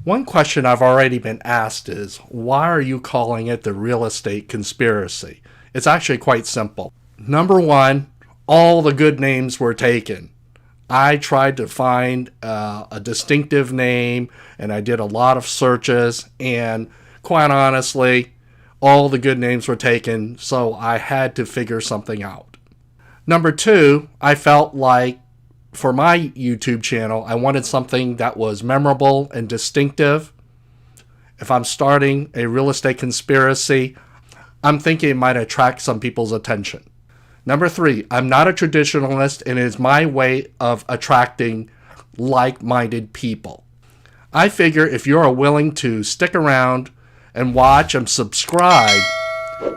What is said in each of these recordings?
One question I've already been asked is, why are you calling it the real estate conspiracy? It's actually quite simple. Number one, all the good names were taken. I tried to find a distinctive name and I did a lot of searches, and quite honestly, all the good names were taken, so I had to figure something out. Number two, I felt like for my YouTube channel, I wanted something that was memorable and distinctive. If I'm starting a real estate conspiracy, I'm thinking it might attract some people's attention. Number three, I'm not a traditionalist, and it is my way of attracting like-minded people. I figure if you're willing to stick around and watch and subscribe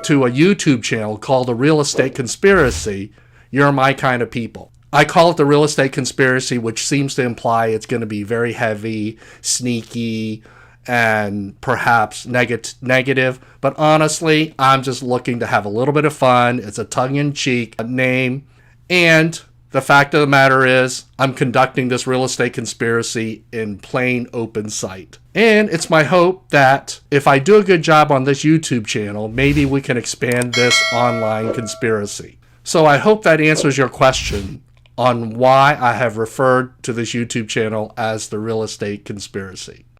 to a YouTube channel called The Real Estate Conspiracy, you're my kind of people. I call it The Real Estate Conspiracy, which seems to imply it's going to be very heavy, sneaky, and perhaps negative. But honestly, I'm just looking to have a little bit of fun. It's a tongue-in-cheek name. And the fact of the matter is, I'm conducting this real estate conspiracy in plain open sight. And it's my hope that if I do a good job on this YouTube channel, maybe we can expand this online conspiracy. So I hope that answers your question on why I have referred to this YouTube channel as the Real Estate Conspiracy.